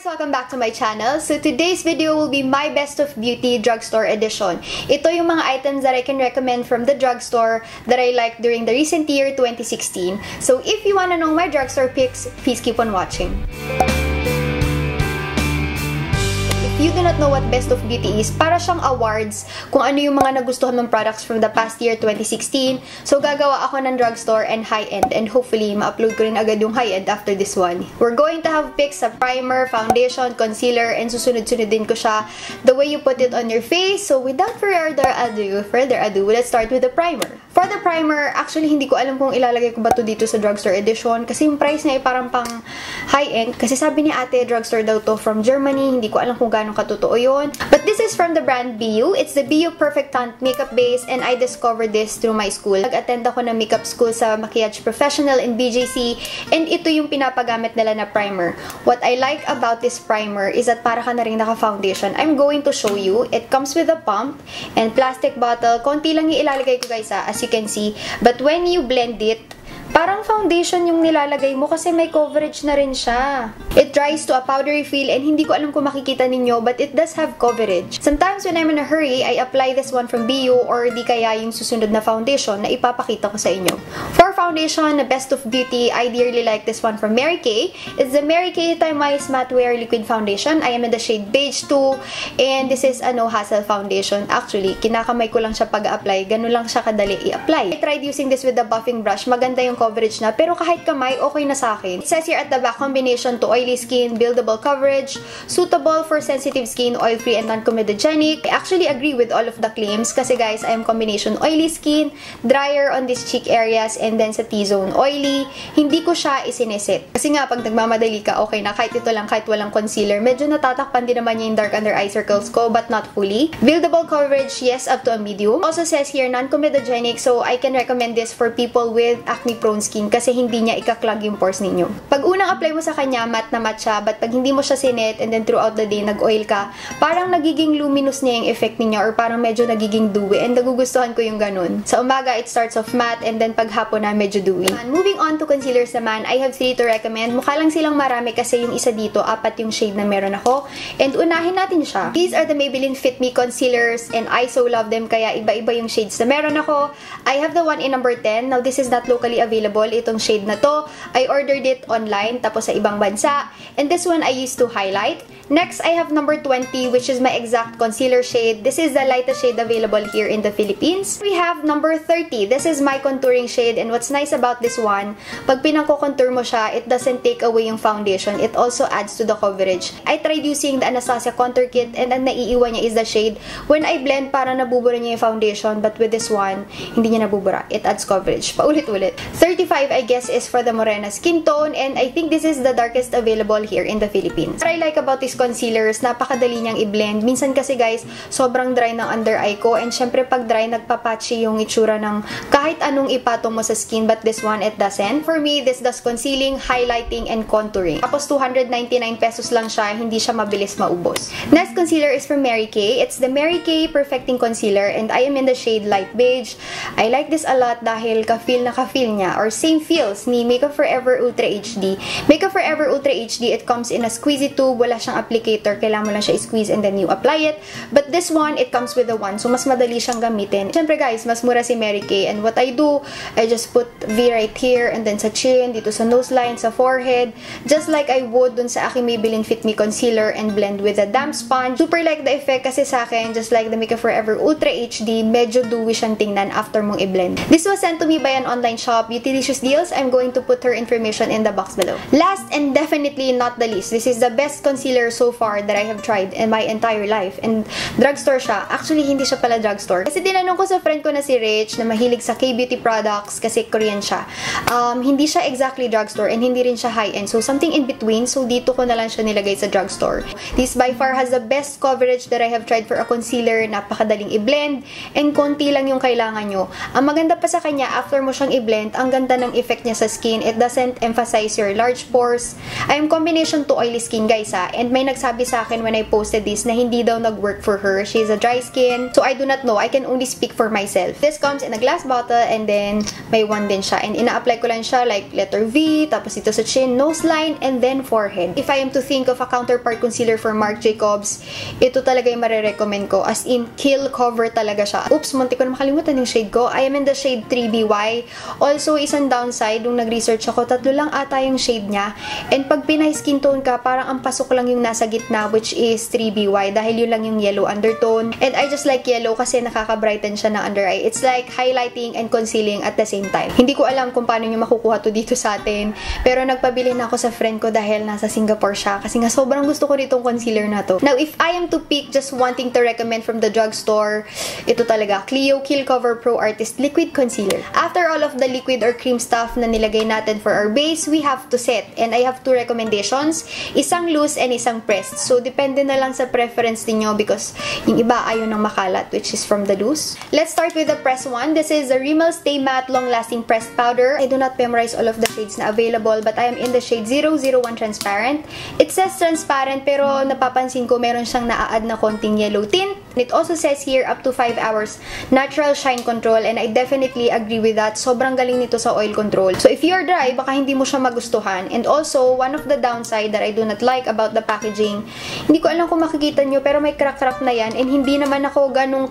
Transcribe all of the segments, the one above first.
Guys, welcome back to my channel. So today's video will be my best of beauty drugstore edition. Ito yung mga items that I can recommend from the drugstore that I liked during the recent year 2016. So if you wanna know my drugstore picks, please keep on watching. If you do not know what Best of Beauty is, para siyang awards kung ano yung mga nagustuhan mong products from the past year 2016. So gagawa ako ng drugstore and high-end, and hopefully ma-upload ko rin agad yung high-end after this one. We're going to have picks sa primer, foundation, concealer, and susunod-sunod din ko siya the way you put it on your face. So without further ado, let's start with the primer. For the primer, actually hindi ko alam kung ilalagay ko ba to dito sa drugstore edition kasi yung price niya ay parang pang high-end. Kasi sabi ni ate, drugstore daw to from Germany. Hindi ko alam kung gaano katotoo yun. But this is from the brand BU. It's the BU Perfect Tint makeup base, and I discovered this through my school. Nag-attend ako ng makeup school sa Maquillage Professional in BJC, and ito yung pinapagamit nila na primer. What I like about this primer is that para ka na rin naka-foundation. I'm going to show you. It comes with a pump and plastic bottle. Konti lang yung ilalagay ko guys, as you can see. But when you blend it, parang foundation yung nilalagay mo kasi may coverage na rin siya. It dries to a powdery feel, and hindi ko alam kung makikita ninyo, but it does have coverage. Sometimes when I'm in a hurry, I apply this one from BU or di kaya yung susunod na foundation na ipapakita ko sa inyo. For foundation, the Best of Beauty, I dearly like this one from Mary Kay. It's the Mary Kay Time Wise Matte Wear Liquid Foundation. I am in the shade Beige 2, and this is a no hassle foundation. Actually, kinakamay ko lang siya pag-apply. Ganun lang siya kadali i-apply. I tried using this with the buffing brush. Maganda yung coverage na, pero kahit kamay, okay na sa akin. It says here at the back, combination to oily skin, buildable coverage, suitable for sensitive skin, oil-free and non-comedogenic. I actually agree with all of the claims kasi guys, I am combination oily skin, drier on these cheek areas, and then sa T-zone oily. Hindi ko siya isineset. Kasi nga, pag nagmamadali ka, okay na, kahit ito lang, kahit walang concealer, medyo natatakpan din naman yung dark under eye circles ko, but not fully. Buildable coverage, yes, up to a medium. Also says here, non-comedogenic, so I can recommend this for people with acne-prone skin kasi hindi niya ikaklag yung pores ninyo. Pag unang apply mo sa kanya, matte na matte siya, but pag hindi mo siya sinet and then throughout the day nag-oil ka, parang nagiging luminous niya yung effect niya, or parang medyo nagiging dewy, and nagugustuhan ko yung ganun. Sa umaga, it starts off matte, and then pag hapon na, medyo dewy. Moving on to concealers naman, I have 3 to recommend. Mukha lang silang marami kasi yung isa dito, 4 yung shade na meron ako. And unahin natin siya. These are the Maybelline Fit Me concealers, and I so love them, kaya iba-iba yung shades na meron ako. I have the one in number 10. Now, this is not locally available. Itong shade na to, I ordered it online tapos sa ibang bansa, and this one I used to highlight. Next, I have number 20, which is my exact concealer shade. This is the lightest shade available here in the Philippines. We have number 30. This is my contouring shade, and what's nice about this one, pag pinako-contour mo siya, it doesn't take away yung foundation. It also adds to the coverage. I tried using the Anastasia Contour Kit, and ang naiiwan niya is the shade. When I blend, parang nabubura niya yung foundation, but with this one, hindi niya nabubura. It adds coverage. Paulit-ulit. 35, I guess, is for the morena skin tone, and I think this is the darkest available here in the Philippines. What I like about this concealers, napakadali niyang i-blend. Minsan kasi guys, sobrang dry ng under eye ko, and syempre pag dry, nagpapatchy yung itsura ng kahit anong ipatong mo sa skin, but this one, it doesn't. For me, this does concealing, highlighting, and contouring. Tapos 299 pesos lang siya, hindi siya mabilis maubos. Next concealer is from Mary Kay. It's the Mary Kay Perfecting Concealer, and I am in the shade Light Beige. I like this a lot dahil ka-feel na ka-feel niya, or same feels ni Makeup Forever Ultra HD. Makeup Forever Ultra HD, it comes in a squeezy tube, wala siyang applicator, kailangan mo lang siya i-squeeze and then you apply it. But this one, it comes with a wand, so mas madali siyang gamitin. Siyempre guys, mas mura si Mary Kay, and what I do, I just put V right here, and then sa chin, dito sa nose line, sa forehead, just like I would dun sa aking Maybelline Fit Me Concealer, and blend with a damp sponge. Super like the effect kasi sa akin, just like the Makeup Forever Ultra HD, medyo dewy siyang tingnan after mong i-blend. This was sent to me by an online shop, Beautylicious Deals. I'm going to put her information in the box below. Last and definitely not the least, this is the best concealer so far that I have tried in my entire life. And drugstore siya. Actually, hindi siya pala drugstore. Kasi tinanong ko sa friend ko na si Rich na mahilig sa K-beauty products kasi Korean siya. Hindi siya exactly drugstore and hindi rin siya high-end. So, something in between. So, dito ko na lang siya nilagay sa drugstore. This by far has the best coverage that I have tried for a concealer. Napakadaling i-blend and konti lang yung kailangan nyo. Ang maganda pa sa kanya, after mo siyang i-blend, ang ganda ng effect niya sa skin. It doesn't emphasize your large pores. I am combination to oily skin guys ha. And may yung nagsabi sa akin when I posted this na hindi daw nag-work for her. She's a dry skin. So I do not know. I can only speak for myself. This comes in a glass bottle and then may one din siya. And ina-apply ko lang siya like letter V, tapos ito sa chin, nose line, and then forehead. If I am to think of a counterpart concealer for Marc Jacobs, ito talaga yung marirecommend ko. As in, kill cover talaga siya. Oops, munti ko na makalimutan yung shade ko. I am in the shade 3BY. Also, isang downside, nung nag-research ako, 3 lang ata yung shade niya. And pag pinay skin tone ka, parang ang pasok lang yung nasa gitna, which is 3BY, dahil yun lang yung yellow undertone. And I just like yellow kasi nakaka-brighten siya ng under eye. It's like highlighting and concealing at the same time. Hindi ko alam kung paano nyo makukuha to dito sa atin. Pero nagpabili na ako sa friend ko dahil nasa Singapore siya. Kasi nga sobrang gusto ko nitong concealer na to. Now, if I am to pick just wanting to recommend from the drugstore, ito talaga, Clio Kill Cover Pro Artist Liquid Concealer. After all of the liquid or cream stuff na nilagay natin for our base, we have to set. And I have 2 recommendations. Isang loose and isang pressed. So, depende na lang sa preference niyo because yung iba ayaw ng makalat, which is from the loose. Let's start with the pressed one. This is the Rimmel Stay Matte Long Lasting Pressed Powder. I do not memorize all of the shades na available, but I am in the shade 001 Transparent. It says transparent, pero napapansin ko meron siyang na-add na konting yellow tint. It also says here up to 5 hours natural shine control, and I definitely agree with that. Sobrang galing nito sa oil control. So if you're dry, baka hindi mo siya magustuhan. And also, one of the downside that I do not like about the packaging, hindi ko alam kung makikita nyo, pero may crack-crack na yan, and hindi naman ako ganun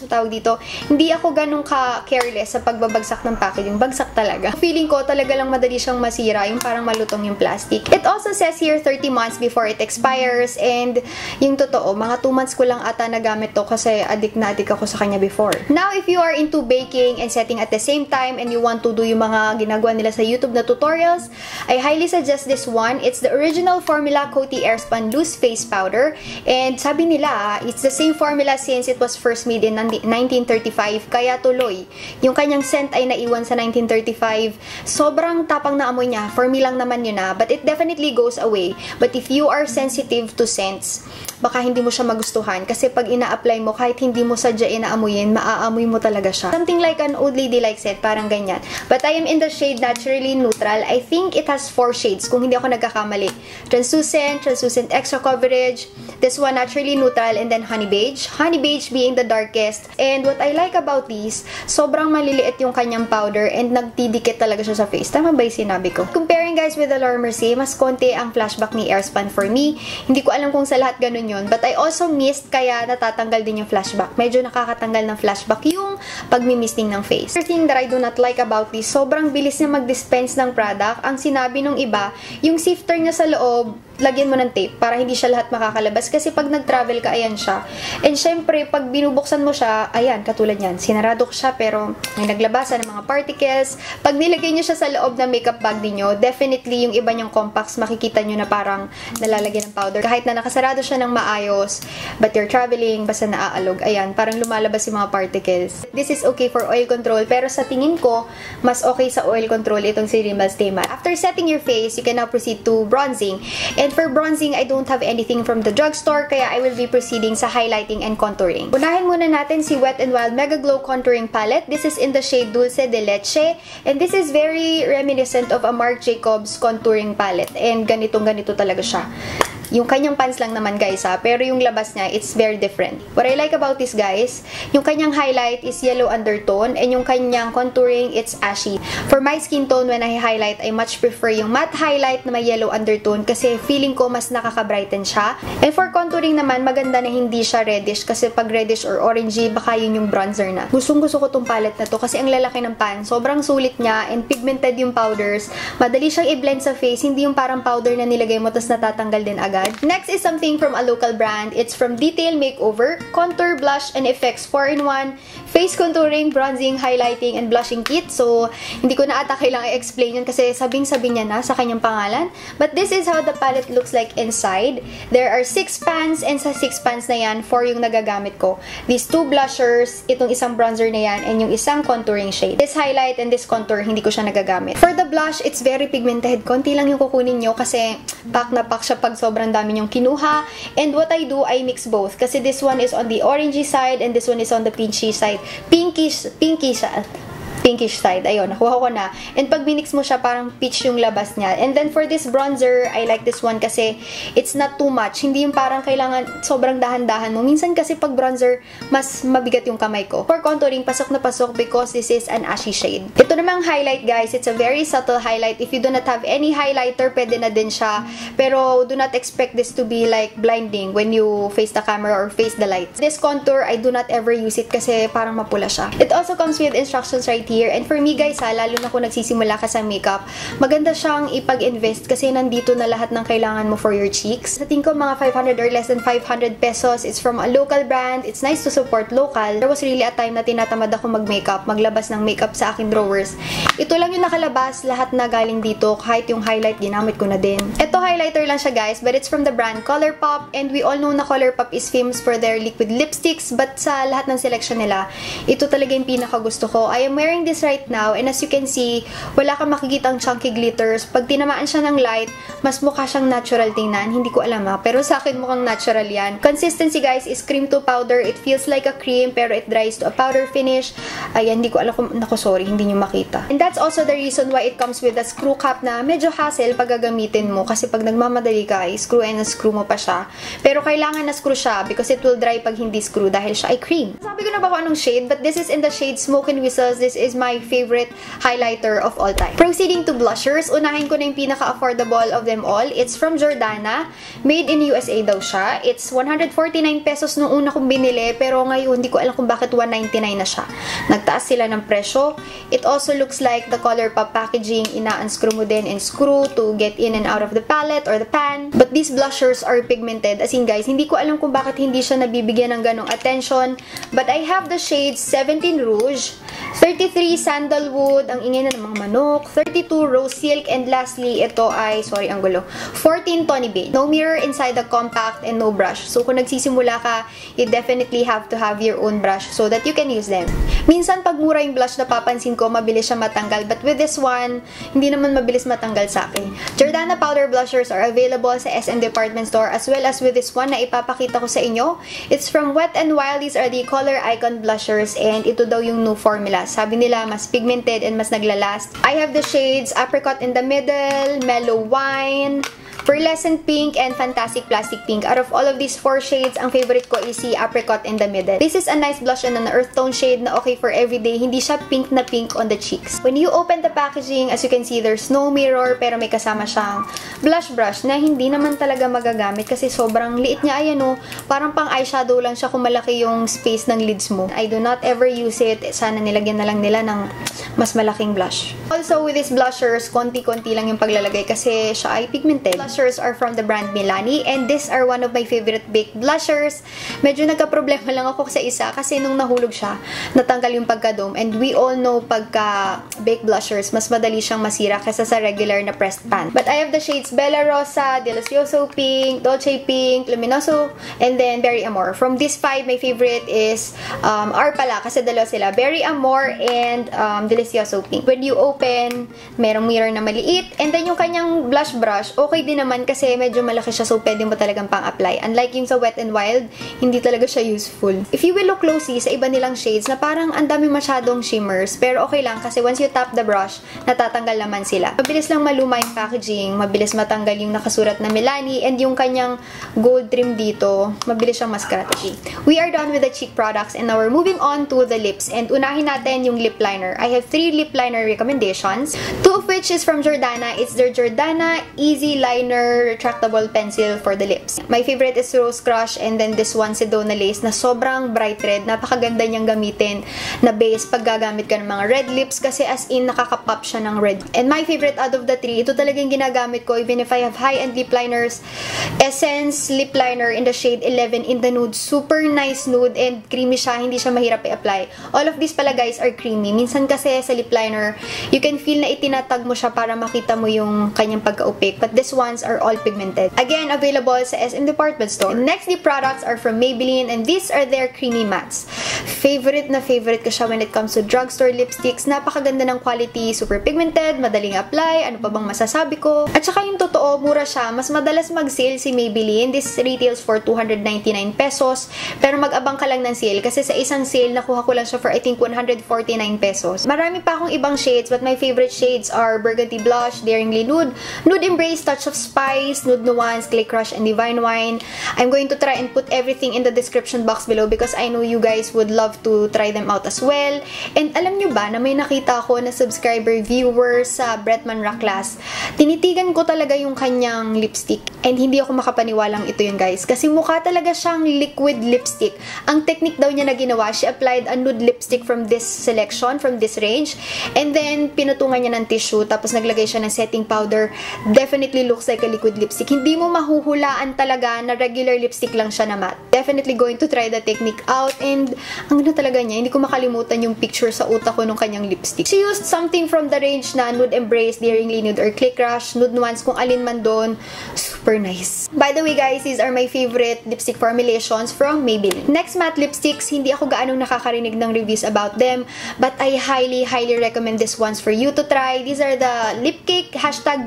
tawag dito, hindi ako ganun ka-careless sa pagbabagsak ng packaging. Bagsak talaga. Feeling ko talaga lang madali siyang masira, yung parang malutong yung plastic. It also says here 30 months before it expires, and yung totoo, mga 2 months ko lang ata nagamit to kasi addict na addict ako sa kanya before. Now, if you are into baking and setting at the same time and you want to do yung mga ginagawa nila sa YouTube na tutorials, I highly suggest this one. It's the original formula Coty Airspun Loose Face Powder, and sabi nila, it's the same formula since it was first made in 1935, kaya tuloy. Yung kanyang scent ay naiwan sa 1935. Sobrang tapang na amoy niya. For me lang naman yun but it definitely goes away. But if you are sensitive to scents, baka hindi mo siya magustuhan. Kasi pag ina-apply mo, kahit hindi mo sadya inaamuyin, maaamoy mo talaga siya. Something like an old lady likes it, parang ganyan. But I am in the shade Naturally Neutral. I think it has 4 shades, kung hindi ako nagkakamali. Translucent, Translucent Extra Coverage, this one Naturally Neutral, and then Honey Beige. Honey Beige being the darkest. And what I like about these, sobrang maliliit yung kanyang powder and nagtidikit talaga siya sa face. Tama ba yung sinabi ko? Comparing guys with the Laura Mercier, mas konti ang flashback ni Airspun for me. Hindi ko alam kung sa lahat ganun yun. But I also missed, kaya natatanggal din yung flashback. Medyo nakakatanggal ng flashback yung pagmi-misting ng face. Another thing that I do not like about this, sobrang bilis niya mag-dispense ng product. Ang sinabi nung iba, yung sifter niya sa loob, lagyan mo ng tape para hindi siya lahat makakalabas. Kasi pag nag-travel ka, ayan siya. And syempre, pag binubuksan mo siya, ayan, katulad yan. Sinarado ko siya, pero may naglabasan ng mga particles. Pag nilagay nyo siya sa loob ng makeup bag niyo, definitely yung iba niyang compacts, makikita nyo na parang nalalagyan ng powder. Kahit na nakasarado siya ng maayos, but you're traveling, basta naaalog, ayan, parang lumalabas yung mga particles. This is okay for oil control, pero sa tingin ko, mas okay sa oil control itong si Rimmel Stay Matte. After setting your face, you can now proceed to bronzing. And for bronzing, I don't have anything from the drugstore, kaya I will be proceeding sa highlighting and contouring. Unahin muna natin si Wet n Wild Mega Glow Contouring Palette. This is in the shade Dulce de Leche, and this is very reminiscent of a Marc Jacobs contouring palette. And ganito talaga siya. Yung kanyang pants lang naman guys pero yung labas niya, it's very different. What I like about this guys, yung kanyang highlight is yellow undertone, and yung kanyang contouring, it's ashy. For my skin tone, when I highlight, I much prefer yung matte highlight na may yellow undertone kasi feeling ko mas nakaka-brighten siya. And for contouring naman, maganda na hindi siya reddish kasi pag reddish or orangey, baka yun yung bronzer na. Gustong-gusto ko tong palette na to kasi ang lalaki ng pan, sobrang sulit niya, and pigmented yung powders. Madali siyang i-blend sa face, hindi yung parang powder na nilagay mo tas natatanggal din agad. Next is something from a local brand. It's from Detail Makeover. Contour, Blush, and Effects 4-in-1. Face contouring, bronzing, highlighting, and blushing kit. So, hindi ko na ata kailangan i-explain yun kasi sabing-sabi niya na sa kanyang pangalan. But this is how the palette looks like inside. There are 6 pans, and sa 6 pans na yan, 4 yung nagagamit ko. These 2 blushers, itong isang bronzer na yan, and yung isang contouring shade. This highlight and this contour, hindi ko siya nagagamit. For the blush, it's very pigmented. Konti lang yung kukunin nyo kasi pack na pack siya pag sobrang dami yung kinuha. And what I do, I mix both. Kasi this one is on the orangey side and this one is on the pinchy side. Pinky siya. pinkish side. Ayun, nakuha ko na. And pag minix mo siya, parang peach yung labas niya. And then for this bronzer, I like this one kasi it's not too much. Hindi yung parang kailangan sobrang dahan-dahan mo. Minsan kasi pag bronzer, mas mabigat yung kamay ko. For contouring, pasok na pasok because this is an ashy shade. Ito namang highlight, guys. It's a very subtle highlight. If you do not have any highlighter, pwede na din siya. Pero do not expect this to be like blinding when you face the camera or face the lights. This contour, I do not ever use it kasi parang mapula siya. It also comes with instructions right here. And for me, guys, lalo na kung nagsisimula ka sa makeup, maganda siyang ipag-invest kasi nandito na lahat ng kailangan mo for your cheeks. Sa tingin ko, mga 500 or less than 500 pesos. It's from a local brand. It's nice to support local. There was really a time na tinatamad ako mag-makeup, maglabas ng makeup sa aking drawers. Ito lang yung nakalabas, lahat na galing dito, kahit yung highlight, ginamit ko na din. Ito, highlighter lang siya, guys, but it's from the brand ColourPop, and we all know na ColourPop is famous for their liquid lipsticks, but sa lahat ng selection nila, ito talaga yung pinaka-gusto ko. I am wearing this right now, and as you can see, wala kang makikitang chunky glitters. Pag tinamaan siya ng light, mas mukha siyang natural tingnan. Hindi ko alam pero sa akin mukhang natural yan. Consistency, guys, is cream to powder. It feels like a cream, pero it dries to a powder finish. Ayan, hindi ko alam kung, naku, sorry, hindi nyo makita. And that's also the reason why it comes with a screw cap na medyo hassle pag gagamitin mo, kasi pag nagmamadali ka, screw and screw mo pa siya. Pero kailangan na screw siya because it will dry pag hindi screw dahil siya ay cream. Sabi ko na ba kung anong shade, but this is in the shade Smoke and Whistles. This is my favorite highlighter of all time. Proceeding to blushers, unahin ko na yung pinaka-affordable of them all. It's from Jordana. Made in USA daw siya. It's 149 pesos nung una kong binili, pero ngayon hindi ko alam kung bakit 199 na siya. Nagtaas sila ng presyo. It also looks like the ColourPop packaging. Ina-unscrew mo din and screw to get in and out of the palette or the pan. But these blushers are pigmented. As in, guys, hindi ko alam kung bakit hindi siya nabibigyan ng ganong attention. But I have the shades 17 Rouge, 33 Sandalwood, ang ingay na ng mga manok, 32 Rose Silk, and lastly, ito ay, sorry, ang gulo, 14 Tawny Beige. No mirror inside the compact and no brush. So, kung nagsisimula ka, you definitely have to have your own brush so that you can use them. Minsan, pag mura yung blush, napapansin ko, mabilis siya matanggal. But with this one, hindi naman mabilis matanggal sa akin. Jordana powder blushers are available sa SM Department Store as well as with this one na ipapakita ko sa inyo. It's from Wet n Wild. These are the Color Icon blushers and ito daw yung new formula. Sabi nila, mas pigmented and mas naglalast. I have the shades Apricot in the Middle, Mellow Wine, Pearlescent Pink, and Fantastic Plastic Pink. Out of all of these 4 shades, ang favorite ko is si Apricot in the Middle. This is a nice blush and an earth tone shade na okay for everyday. Hindi siya pink na pink on the cheeks. When you open the packaging, as you can see, there's no mirror, pero may kasama siyang blush brush na hindi naman talaga magagamit kasi sobrang liit niya. Ayan o, parang pang eyeshadow lang siya kung malaki yung space ng lids mo. I do not ever use it. Sana nilagyan na lang nila ng mas malaking blush. Also, with these blushers, konti-konti lang yung paglalagay kasi siya ay pigmented. Blushers are from the brand Milani, and these are one of my favorite baked blushers. Medyo nagka-problema lang ako sa isa kasi nung nahulog siya, natanggal yung pagka-dome, and we all know pagka baked blushers, mas madali siyang masira kaysa sa regular na pressed pan. But I have the shades Bella Rosa, Delicioso Pink, Dolce Pink, Luminoso, and then Berry Amor. From these 5, my favorite is R pala, kasi dalawa sila, Berry Amor and Delicioso Pink. When you open, merong mirror na maliit, and then yung kanyang blush brush, okay din naman kasi medyo malaki siya, so pwede mo talagang pang-apply. Unlike yung sa Wet n Wild, hindi talaga siya useful. If you will look closely sa iba nilang shades na parang ang dami masyadong shimmers, pero okay lang kasi once you tap the brush, natatanggal naman sila. Mabilis lang maluma yung packaging, mabilis matanggal yung nakasurat na Milani, and yung kanyang gold trim dito, mabilis siyang maskarate. We are done with the cheek products and now we're moving on to the lips. And unahin natin yung lip liner. I have 3 lip liner recommendations, 2 of which is from Jordana. It's their Jordana Easy Liner Retractable Pencil for the lips. My favorite is Rose Crush, and then this one, Sedona Lace, na sobrang bright red. Napakaganda niyang gamitin na base pag gagamit ka ng mga red lips kasi as in nakaka-pop siya ng red. And my favorite out of the 3, ito talagang ginagamit ko even if I have high-end lip liners, Essence Lip Liner in the shade 11 in the nude. Super nice nude and creamy siya, hindi siya mahirap i-apply. All of these pala, guys, are creamy. Minsan kasi sa lip liner, you can feel na itinatag mo siya para makita mo yung kanyang pagka-opaque. But this one, ones are all pigmented. Again, available sa SM Department Store. Next, the products are from Maybelline, and these are their creamy mattes. Favorite na favorite ko siya when it comes to drugstore lipsticks. Napakaganda ng quality, super pigmented, madaling apply, ano pa bang masasabi ko? At saka yung totoo, mura siya. Mas madalas mag-sale si Maybelline. This retails for 299 pesos. Pero mag-abang ka lang ng sale kasi sa isang sale, nakuha ko lang siya for I think 149 pesos. Marami pa akong ibang shades, but my favorite shades are Burgundy Blush, Daringly Nude, Nude Embrace, Touch of Spice, Nude Nuance, Clay Crush, and Divine Wine. I'm going to try and put everything in the description box below because I know you guys would love to try them out as well. And alam nyo ba na may nakita ako na subscriber viewer sa Bretman Raclas. Tinitigan ko talaga yung kanyang lipstick and hindi ako makapaniwalang ito yun guys. Kasi mukha talaga siyang liquid lipstick. Ang technique daw niya na ginawa, she applied a nude lipstick from this selection, from this range. And then, pinutungan niya ng tissue tapos naglagay siya ng setting powder. Definitely looks like a liquid lipstick. Hindi mo mahuhulaan talaga na regular lipstick lang siya na matte. Definitely going to try the technique out and ang ganda talaga niya. Hindi ko makalimutan yung picture sa utak ko nung kanyang lipstick. She used something from the range na Nude Embrace, Daringly Nude, or Clay Crush, Nude Nuance, kung alin man doon. Super nice. By the way guys, these are my favorite lipstick formulations from Maybelline. Next, matte lipsticks. Hindi ako gaanong nakakarinig ng reviews about them, but I highly recommend these ones for you to try. These are the Lip Cake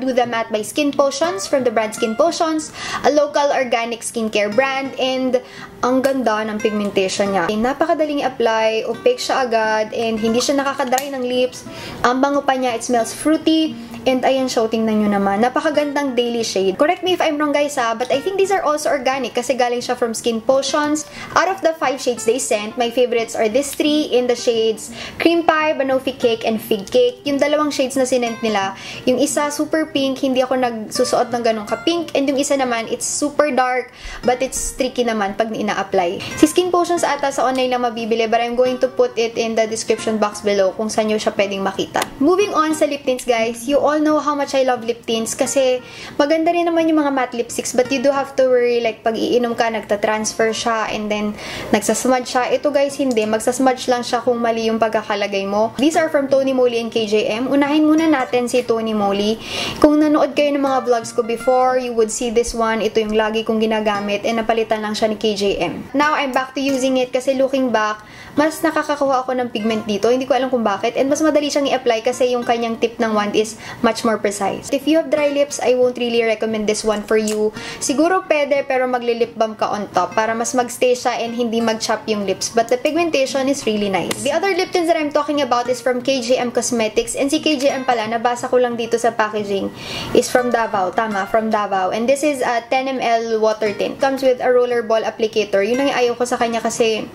#Do The Matte by Skin Potions from the brand Skin Potions, a local organic skincare brand, and ang ganda ng pigmentation niya. Napakadaling i-apply, opaque siya agad, and hindi siya nakakadry ng lips. Ang bango pa niya, it smells fruity. And ayan siya, tingnan nyo naman. Napakagandang daily shade. Correct me if I'm wrong guys but I think these are also organic kasi galing siya from Skin Potions. Out of the 5 shades they sent, my favorites are these 3 in the shades Cream Pie, Banoffee Cake, and Fig Cake. Yung dalawang shades na sinent nila, yung isa super pink, hindi ako nagsusuot ng ganun ka-pink. And yung isa naman, it's super dark, but it's tricky naman pag ina-apply. Si Skin Potions ata sa online lang mabibili, but I'm going to put it in the description box below kung saan nyo siya pwedeng makita. Moving on sa lip tints guys, you all know how much I love lip tints kasi maganda rin naman yung mga matte lipsticks, but you do have to worry like pag iinom ka, nagta-transfer siya and then nagsasmudge siya. Ito guys, hindi. Magsasmudge lang siya kung mali yung pagkakalagay mo. These are from Tony Moly and KJM. Unahin muna natin si Tony Moly. Kung nanood kayo ng mga vlogs ko before, you would see this one. Ito yung lagi kong ginagamit and napalitan lang siya ni KJM. Now, I'm back to using it kasi looking back, mas nakakakuha ako ng pigment dito. Hindi ko alam kung bakit. And mas madali siyang i-apply kasi yung kanyang tip ng wand is much more precise. If you have dry lips, I won't really recommend this one for you. Siguro pwede pero magli-lip balm ka on top para mas magstay siya and hindi mag-chop yung lips. But the pigmentation is really nice. The other lip tints that I'm talking about is from KJM Cosmetics. And si KJM pala, nabasa ko lang dito sa packaging, is from Davao. Tama, from Davao. And this is a 10 ml water tint. Comes with a roller ball applicator. Yun ang ayaw ko sa kanya kasi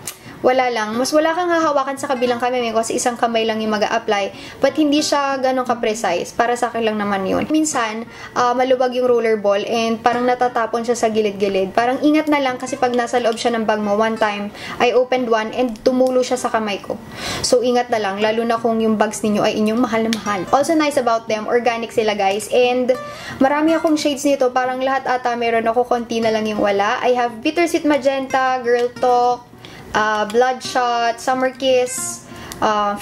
wala lang. Mas wala kang hahawakan sa kabilang kamay kasi isang kamay lang yung mag-a-apply. But hindi siya ganun ka-precise. Para sa akin lang naman yun. Minsan, maluwag yung roller ball and parang natatapon siya sa gilid-gilid. Parang ingat na lang kasi pag nasa loob siya ng bag mo, one time, I opened one and tumulo siya sa kamay ko. So, ingat na lang. Lalo na kung yung bags ninyo ay inyong mahal na mahal. Also nice about them, organic sila guys. And marami akong shades nito. Parang lahat ata meron ako, konti na lang yung wala. I have Bittersweet Magenta, Girl Talk, Bloodshot, Summer Kiss,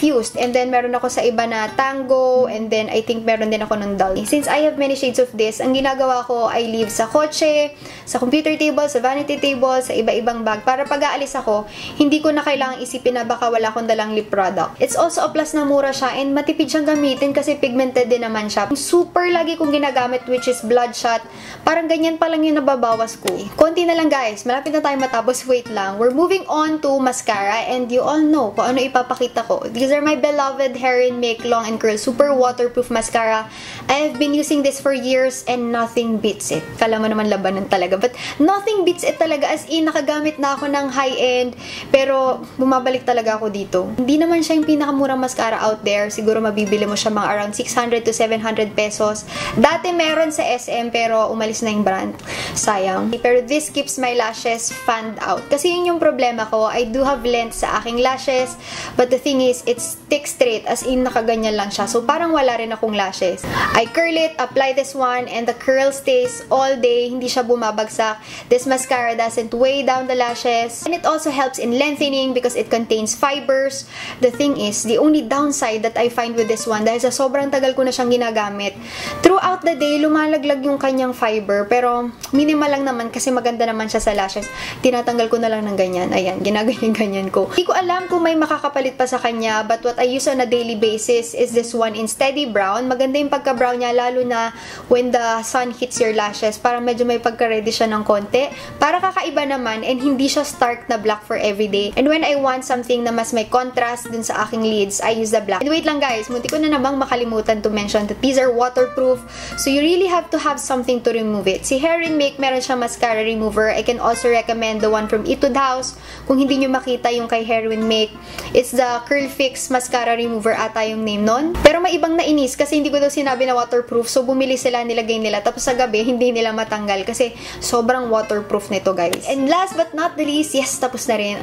Fused. And then, meron ako sa iba na Tango. And then, I think meron din ako ng Dull. Since I have many shades of this, ang ginagawa ko, I leave sa kotse, sa computer table, sa vanity table, sa iba-ibang bag. Para pag aalis ako, hindi ko na kailangang isipin na baka wala akong dalang lip product. It's also a plus na mura siya and matipid siyang gamitin kasi pigmented din naman siya. Super lagi kong ginagamit, which is Bloodshot. Parang ganyan pa lang yung nababawas ko. Konti na lang guys. Malapit na tayo matapos. Wait lang. We're moving on to mascara and you all know kung ano ipapakita ko. These are my beloved Hair and Make Long and Curl Super Waterproof Mascara. I have been using this for years and nothing beats it. Kala mo naman labanan talaga. But nothing beats it talaga. As in, nakagamit na ako ng high-end. Pero, bumabalik talaga ako dito. Hindi naman siya yung pinakamurang mascara out there. Siguro mabibili mo siya mga around 600 to 700 pesos. Dati meron sa SM pero umalis na yung brand. Sayang. Pero this keeps my lashes fanned out. Kasi yun yung problema ko. I do have length sa aking lashes. But the thing thing is, it's thick straight, as in nakaganyan lang siya. So, parang wala rin akong lashes. I curl it, apply this one, and the curl stays all day. Hindi siya bumabagsak. This mascara doesn't weigh down the lashes. And it also helps in lengthening because it contains fibers. The thing is, the only downside that I find with this one, dahil sa sobrang tagal ko na siyang ginagamit, throughout the day, lumalaglag yung kanyang fiber. Pero, minimal lang naman kasi maganda naman siya sa lashes. Tinatanggal ko na lang ng ganyan. Ayan, ginaganyan-ganyan ko. Hindi ko alam kung may makakapalit pa sa kanya, but what I use on a daily basis is this one in Steady Brown. Maganda yung pagka-brown niya, lalo na when the sun hits your lashes. Para medyo may pagka-ready siya ng konti. Para kakaiba naman, and hindi siya stark na black for everyday. And when I want something na mas may contrast dun sa aking lids, I use the black. And wait lang guys, munti ko na namang makalimutan to mention that these are waterproof. So you really have to have something to remove it. Si Hair and Make, meron siyang mascara remover. I can also recommend the one from Etude House. Kung hindi nyo makita yung kay Hair and Make, it's the Curl Fix Mascara Remover ata yung name nun. Pero may ibang nainis kasi hindi ko daw sinabi na waterproof. So bumili sila, nilagay nila. Tapos sa gabi, hindi nila matanggal kasi sobrang waterproof nito guys. And last but not the least, yes, tapos na rin.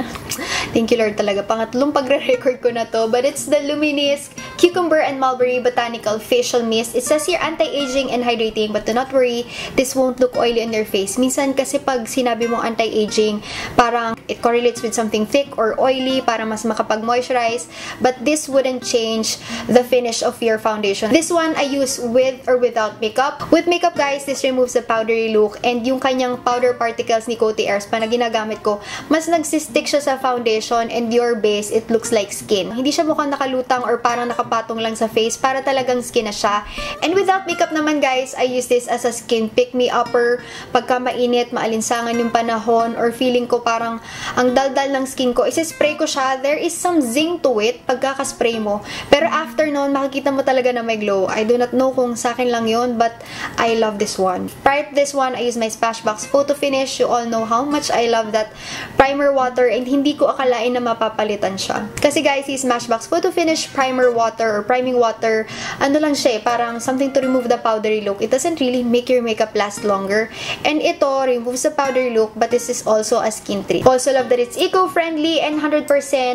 Thank you Lord talaga. Pangatlong pagre-record ko na to. But it's the Luminous Cucumber and Mulberry Botanical Facial Mist. It says here anti-aging and hydrating, but do not worry, this won't look oily on your face. Minsan kasi pag sinabi mong anti-aging, parang it correlates with something thick or oily para mas makapag-moisturize. But this wouldn't change the finish of your foundation. This one I use with or without makeup. With makeup guys, this removes the powdery look, and yung kanyang powder particles ni Coty Airs pa na ginagamit ko, mas nagsistick siya sa foundation, and your base, it looks like skin. Hindi siya mukhang nakalutang or parang nakapatong lang sa face, para talagang skin na siya. And without makeup naman guys, I use this as a skin pick-me-upper. Pagka mainit, maalinsangan yung panahon, or feeling ko parang ang daldal ng skin ko, isa-spray ko siya. There is some zing to it pagkakaspray mo. Pero after nun, makikita mo talaga na may glow. I do not know kung sa akin lang yun, but I love this one. Prior to this one, I use my Smashbox Photo Finish. You all know how much I love that primer water, and hindi ko akalain na mapapalitan siya. Kasi guys, si Smashbox Photo Finish Primer Water or Priming Water, ano lang siya, parang something to remove the powdery look. It doesn't really make your makeup last longer. And ito removes the powdery look, but this is also a skin treat. Also love that it's eco-friendly and 100%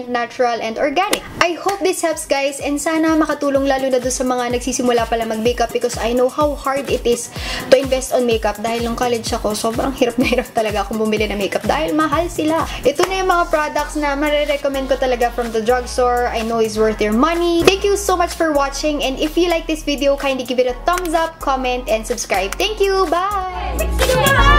natural and organic. I hope this helps guys, and sana makatulong lalo na doon sa mga nagsisimula pala mag-makeup, because I know how hard it is to invest on makeup. Dahil nung college ako, sobrang hirap na hirap talaga akong bumili ng makeup dahil mahal sila. Ito na yung mga products na marirecommend ko talaga from the drugstore. I know it's worth your money. Thank you so much for watching, and if you like this video, kindly give it a thumbs up, comment, and subscribe. Thank you! Bye!